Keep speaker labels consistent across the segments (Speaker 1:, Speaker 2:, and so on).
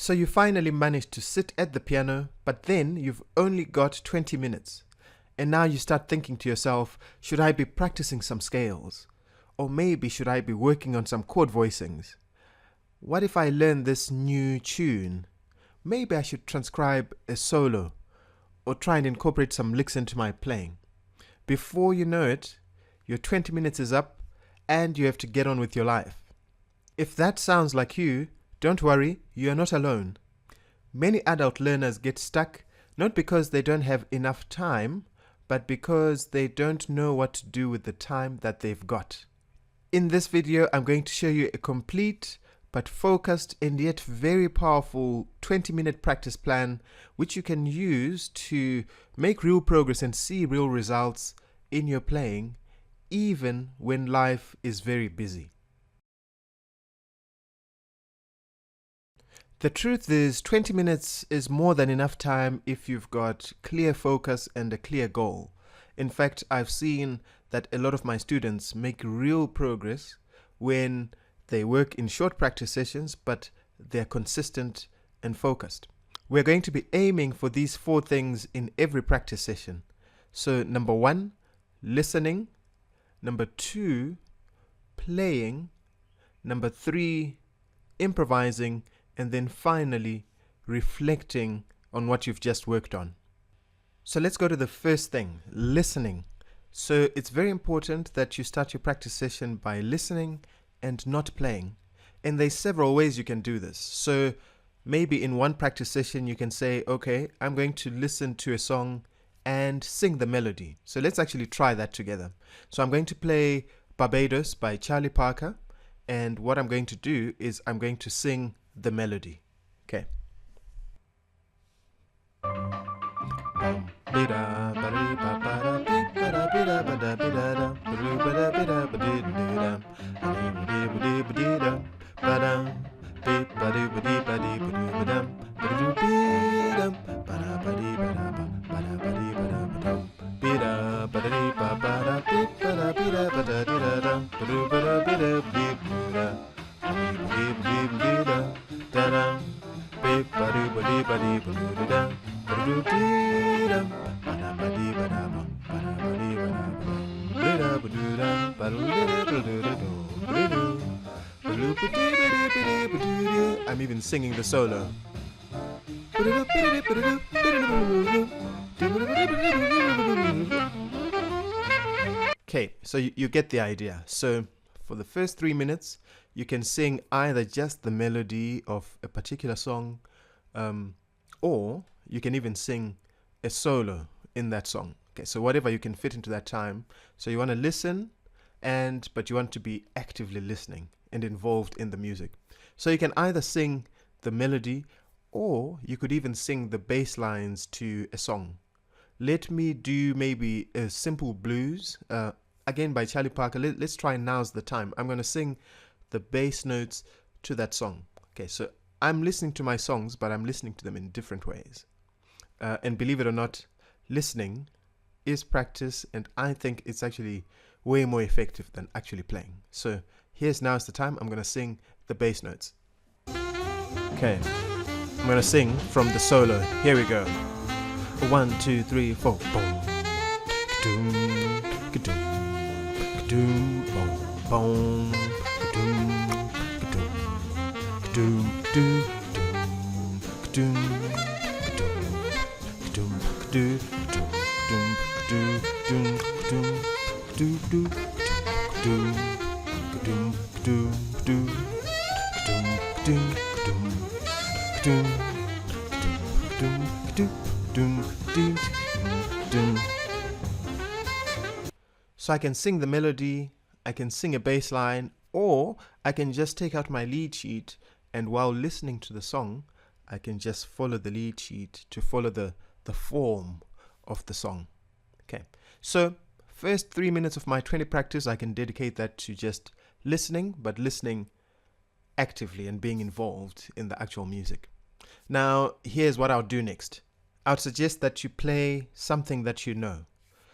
Speaker 1: So you finally managed to sit at the piano, but then you've only got 20 minutes. And now you start thinking to yourself, should I be practicing some scales? Or maybe should I be working on some chord voicings? What if I learn this new tune? Maybe I should transcribe a solo or try and incorporate some licks into my playing. Before you know it, your 20 minutes is up and you have to get on with your life. If that sounds like you, don't worry, you are not alone. Many adult learners get stuck not because they don't have enough time, but because they don't know what to do with the time that they've got. In this video, I'm going to show you a complete but focused and yet very powerful 20-minute practice plan which you can use to make real progress and see real results in your playing even when life is very busy. The truth is 20 minutes is more than enough time if you've got clear focus and a clear goal. In fact, I've seen that a lot of my students make real progress when they work in short practice sessions, but they're consistent and focused. We're going to be aiming for these 4 things in every practice session. So number 1, listening. Number 2, playing. Number 3, improvising. And then finally, reflecting on what you've just worked on. So let's go to the first thing, listening. So it's very important that you start your practice session by listening and not playing. And there's several ways you can do this. So maybe in one practice session you can say, okay, I'm going to listen to a song and sing the melody. So let's actually try that together. So I'm going to play Barbados by Charlie Parker, and what I'm going to do is I'm going to sing the melody. Okay. I'm even singing the solo. Okay, so you get the idea. So for the first 3 minutes, you can sing either just the melody of a particular song, or you can even sing a solo in that song. Okay, so whatever you can fit into that time. So you want to listen, but you want to be actively listening and involved in the music. So you can either sing the melody, or you could even sing the bass lines to a song. Let me do maybe a simple blues, again by Charlie Parker. Let's try Now's the Time. I'm going to sing the bass notes to that song. Okay, so I'm listening to my songs, but I'm listening to them in different ways. And believe it or not, listening is practice, and I think it's actually way more effective than actually playing. So here's Now's the Time. I'm going to sing the bass notes. Okay, I'm going to sing from the solo. Here we go. 1, 2, 3, 4. Boom. Ka-doom, ka-doom, ka-doom, boom, boom, ka-doom, ka-doom, ka-doom, ka-doom, ka-doom, ka-doom, ka-doom, So I can sing the melody, I can sing a bass line, or I can just take out my lead sheet, and while listening to the song, I can just follow the lead sheet to follow the form of the song. Okay, so first 3 minutes of my 20 practice, I can dedicate that to just listening, but listening actively and being involved in the actual music. Now, here's what I'll do next. I would suggest that you play something that you know.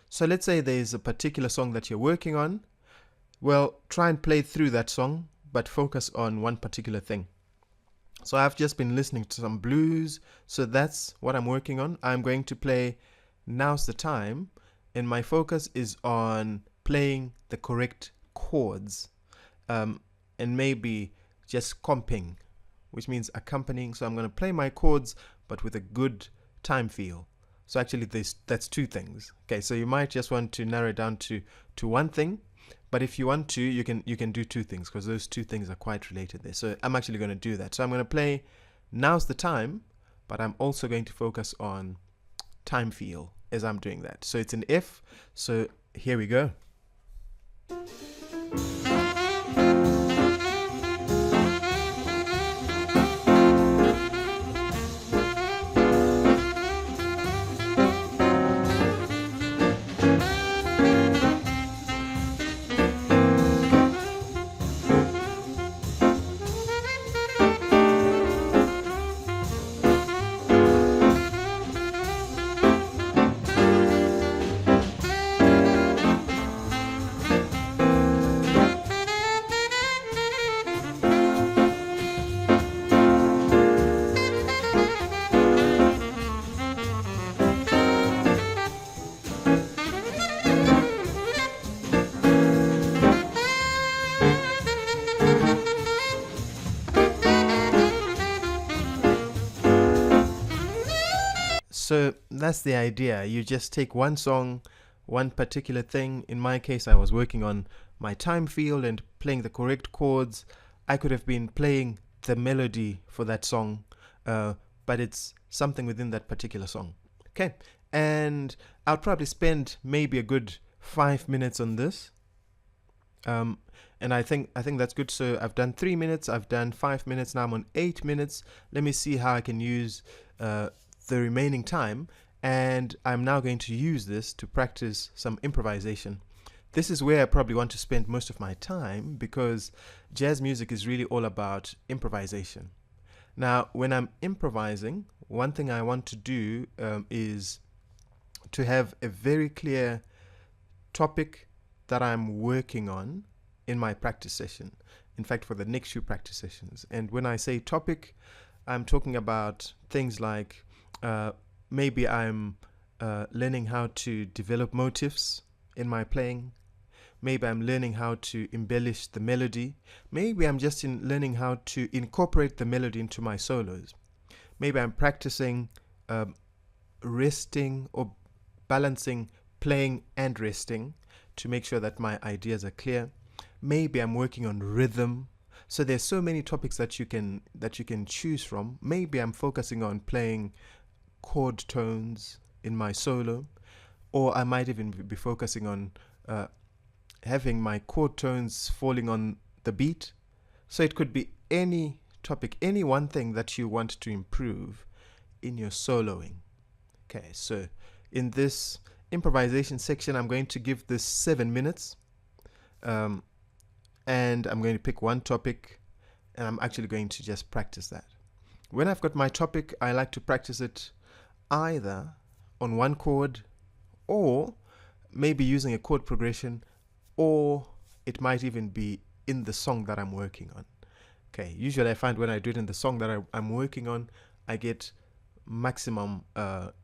Speaker 1: So let's say there's a particular song that you're working on. Well, try and play through that song, but focus on one particular thing. So I've just been listening to some blues. So that's what I'm working on. I'm going to play Now's the Time, and my focus is on playing the correct chords, and maybe just comping, which means accompanying. So I'm going to play my chords, but with a good time feel. So actually, that's two things. Okay, so you might just want to narrow it down to one thing, but if you want to, you can do two things, because those two things are quite related there. So I'm actually going to do that. So I'm going to play Now's the Time, but I'm also going to focus on time feel as I'm doing that. So it's an F. So here we go. So that's the idea. You just take one song, one particular thing. In my case, I was working on my time field and playing the correct chords. I could have been playing the melody for that song, but it's something within that particular song. Okay, and I'll probably spend maybe a good 5 minutes on this. And I think that's good. So I've done 3 minutes, I've done 5 minutes, now I'm on 8 minutes. Let me see how I can use the remaining time, and I'm now going to use this to practice some improvisation. This is where I probably want to spend most of my time, because jazz music is really all about improvisation. Now, when I'm improvising, one thing I want to do is to have a very clear topic that I'm working on in my practice session. In fact, for the next few practice sessions. And when I say topic, I'm talking about things like maybe I'm learning how to develop motifs in my playing. Maybe I'm learning how to embellish the melody. Maybe I'm just learning how to incorporate the melody into my solos. Maybe I'm practicing resting or balancing playing and resting to make sure that my ideas are clear. Maybe I'm working on rhythm. So there's so many topics that you can choose from. Maybe I'm focusing on playing chord tones in my solo, or I might even be focusing on having my chord tones falling on the beat. So it could be any topic, any one thing that you want to improve in your soloing. Okay, so in this improvisation section, I'm going to give this 7 minutes, and I'm going to pick one topic, and I'm actually going to just practice that. When I've got my topic, I like to practice it either on one chord, or maybe using a chord progression, or it might even be in the song that I'm working on. Okay, usually I find when I do it in the song that I'm working on, I get maximum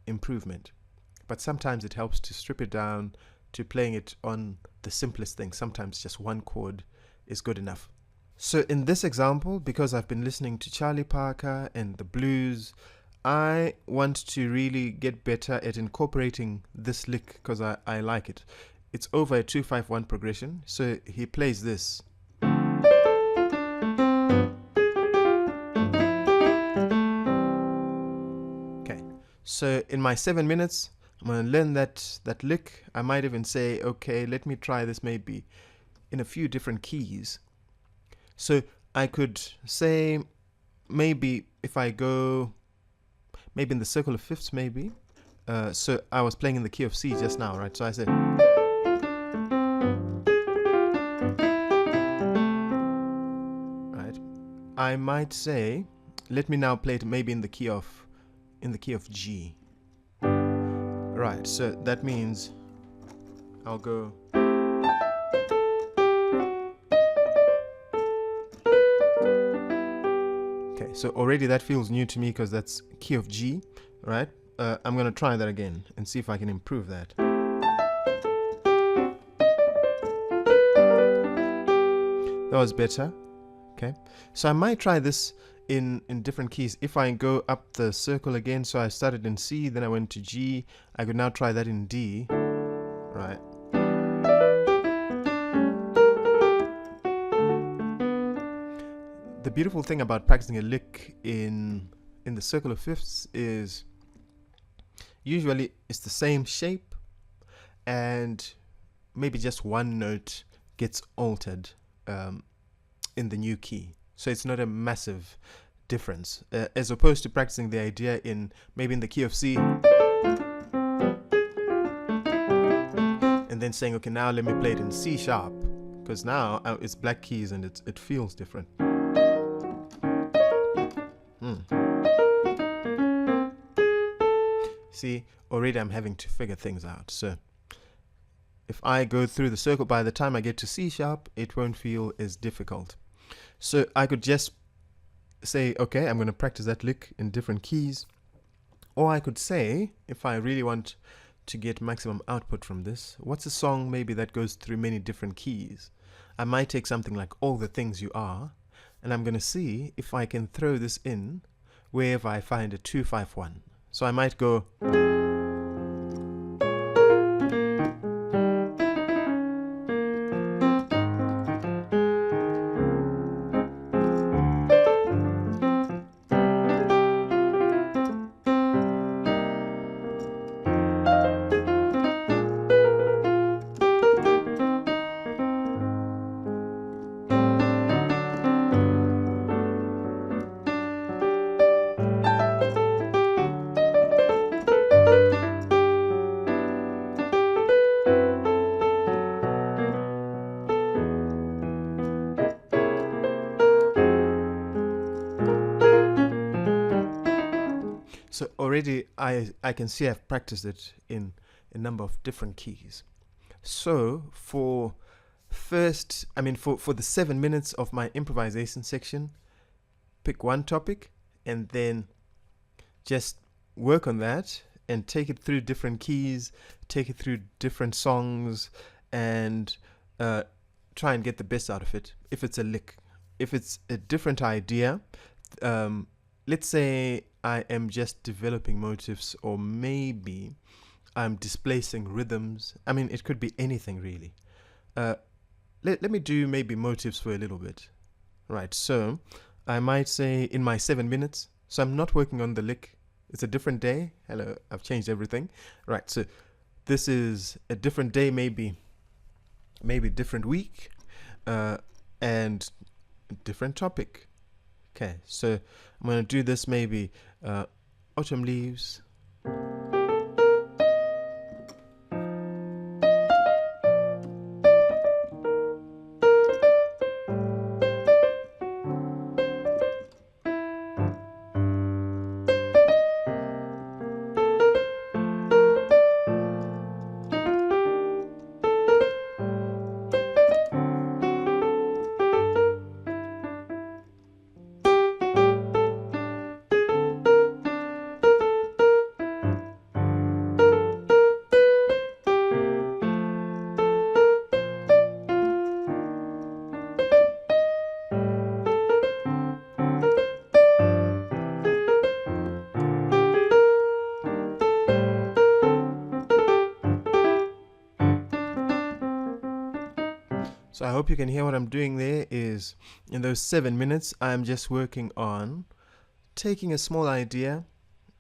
Speaker 1: improvement. But sometimes it helps to strip it down to playing it on the simplest thing. Sometimes just one chord is good enough. So in this example, because I've been listening to Charlie Parker and the blues, I want to really get better at incorporating this lick, because I like it. It's over a 2-5-1 progression. So he plays this. Okay, so in my 7 minutes, I'm going to learn that lick. I might even say, okay, let me try this maybe in a few different keys. So I could say, maybe if I go maybe in the circle of fifths, maybe. So I was playing in the key of C just now, right? So I said, right. I might say, let me now play it maybe in the key of G. Right. So that means I'll go. Okay. So already that feels new to me because that's key of G, right? I'm going to try that again and see if I can improve that. That was better. Okay. So I might try this in different keys. If I go up the circle again, so I started in C, then I went to G, I could now try that in D. Right. The beautiful thing about practicing a lick in the circle of fifths is usually it's the same shape and maybe just one note gets altered in the new key. So it's not a massive difference as opposed to practicing the idea in maybe in the key of C and then saying, okay, now let me play it in C sharp, because now it's black keys and it feels different. See, already I'm having to figure things out. So if I go through the circle, by the time I get to C sharp, it won't feel as difficult. So I could just say, okay, I'm going to practice that lick in different keys. Or I could say, if I really want to get maximum output from this, what's a song maybe that goes through many different keys? I might take something like All the Things You Are, and I'm going to see if I can throw this in wherever I find a 2-5-1. So I might go. So already I can see I've practiced it in a number of different keys. So for the 7 minutes of my improvisation section, pick one topic and then just work on that and take it through different keys, take it through different songs, and try and get the best out of it. If it's a lick, if it's a different idea, let's say I am just developing motives, or maybe I'm displacing rhythms. I mean, it could be anything really. Let me do maybe motives for a little bit. Right, so I might say in my 7 minutes, so I'm not working on the lick. It's a different day. Hello, I've changed everything. Right, so this is a different day, maybe different week, and different topic. Okay, so I'm going to do this maybe autumn leaves. So I hope you can hear what I'm doing there is in those 7 minutes, I'm just working on taking a small idea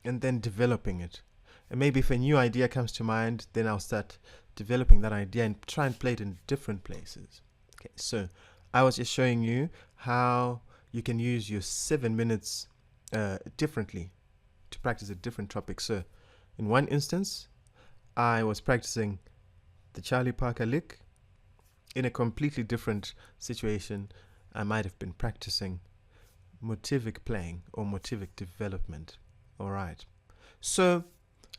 Speaker 1: and then developing it. And maybe if a new idea comes to mind, then I'll start developing that idea and try and play it in different places. Okay, so I was just showing you how you can use your 7 minutes differently to practice a different topic. So in one instance, I was practicing the Charlie Parker lick. In a completely different situation, I might have been practicing motivic playing or motivic development. All right. So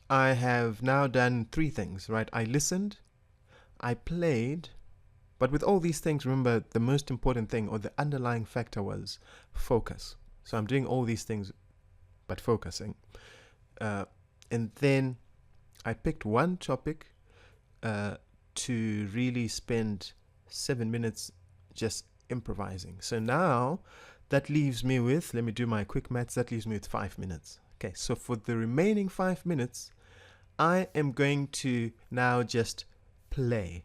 Speaker 1: I have now done 3 things, right? I listened, I played, but with all these things, remember the most important thing or the underlying factor was focus. So I'm doing all these things but focusing. And then I picked one topic to really spend 7 minutes just improvising. So now that leaves me with, let me do my quick maths, that leaves me with 5 minutes. Okay, so for the remaining 5 minutes, I am going to now just play.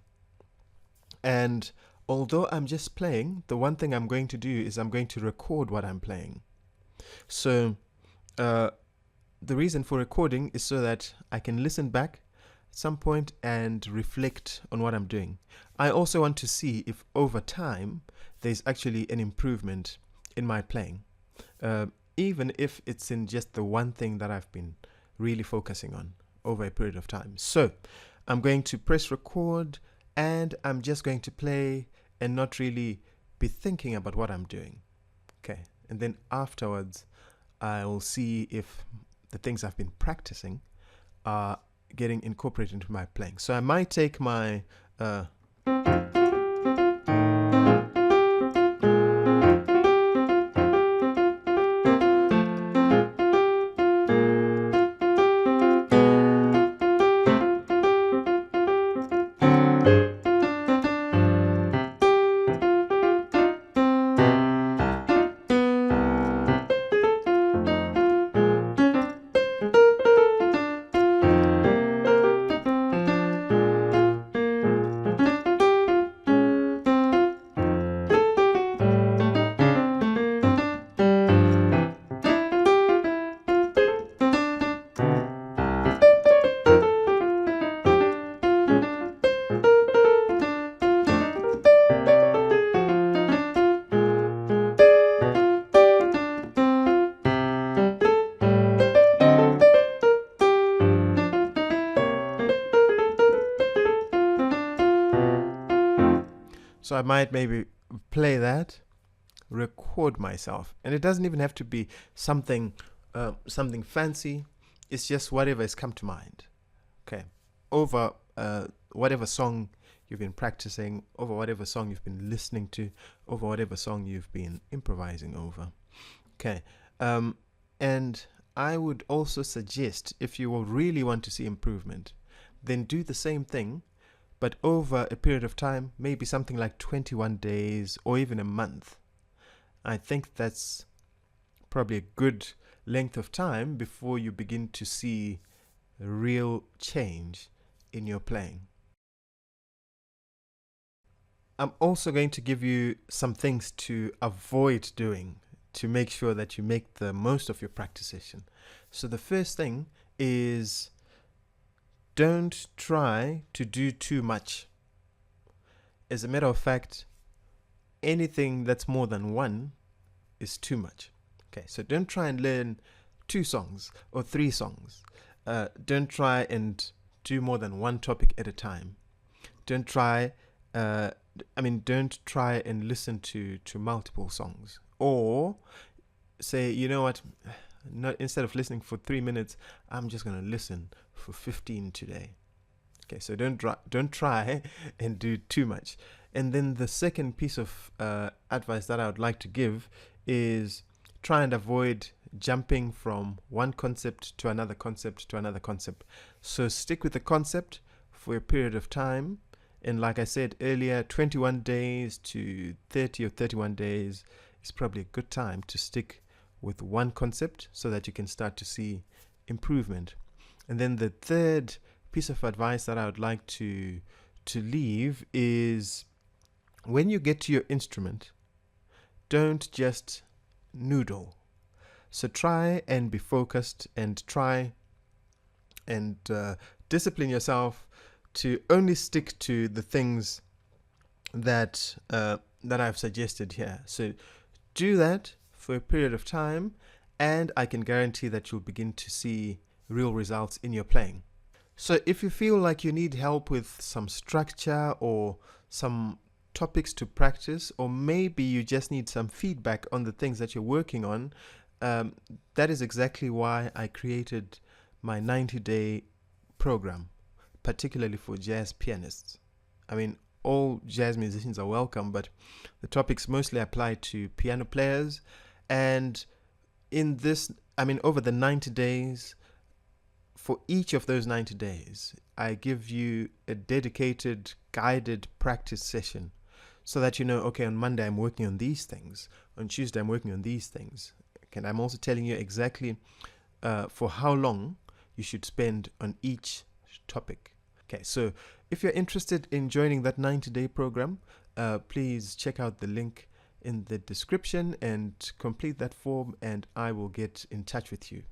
Speaker 1: And although I'm just playing, the one thing I'm going to do is I'm going to record what I'm playing. So the reason for recording is so that I can listen back at some point and reflect on what I'm doing. I also want to see if over time there's actually an improvement in my playing, even if it's in just the one thing that I've been really focusing on over a period of time. So I'm going to press record and I'm just going to play and not really be thinking about what I'm doing. Okay, and then afterwards I'll see if the things I've been practicing are getting incorporated into my playing. So I might take my So I might maybe play that, record myself, and it doesn't even have to be something fancy. It's just whatever has come to mind. Okay, over whatever song you've been practicing, over whatever song you've been listening to, over whatever song you've been improvising over. Okay, and I would also suggest, if you will really want to see improvement, then do the same thing, but over a period of time, maybe something like 21 days or even a month. I think that's probably a good length of time before you begin to see real change in your playing. I'm also going to give you some things to avoid doing to make sure that you make the most of your practice session. So the first thing is, don't try to do too much. As a matter of fact, anything that's more than one is too much. Okay, so don't try and learn 2 songs or 3 songs. Don't try and do more than one topic at a time. Don't try don't try and listen to multiple songs. Or say, you know what, instead of listening for 3 minutes, I'm just going to listen for 15 today. Okay, so don't try and do too much. And then the second piece of advice that I would like to give is try and avoid jumping from one concept to another concept to another concept. So stick with the concept for a period of time. And like I said earlier, 21 days to 30 or 31 days is probably a good time to stick with one concept so that you can start to see improvement. And then the third piece of advice that I would like to leave is, when you get to your instrument, don't just noodle. So try and be focused and try and discipline yourself to only stick to the things that I've suggested here. So do that for a period of time, and I can guarantee that you'll begin to see real results in your playing. So if you feel like you need help with some structure or some topics to practice, or maybe you just need some feedback on the things that you're working on, that is exactly why I created my 90-day program, particularly for jazz pianists. I mean, all jazz musicians are welcome, but the topics mostly apply to piano players. And over the 90 days, for each of those 90 days, I give you a dedicated guided practice session so that you know, okay, on Monday I'm working on these things, on Tuesday I'm working on these things. And I'm also telling you exactly for how long you should spend on each topic. Okay, so if you're interested in joining that 90-day program, please check out the link in the description and complete that form, and I will get in touch with you.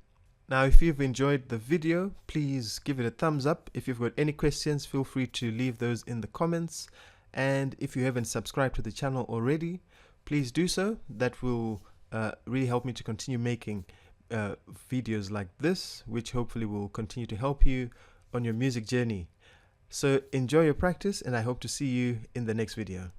Speaker 1: Now, if you've enjoyed the video, please give it a thumbs up. If you've got any questions, feel free to leave those in the comments. And if you haven't subscribed to the channel already, please do so. That will really help me to continue making videos like this, which hopefully will continue to help you on your music journey. So enjoy your practice, and I hope to see you in the next video.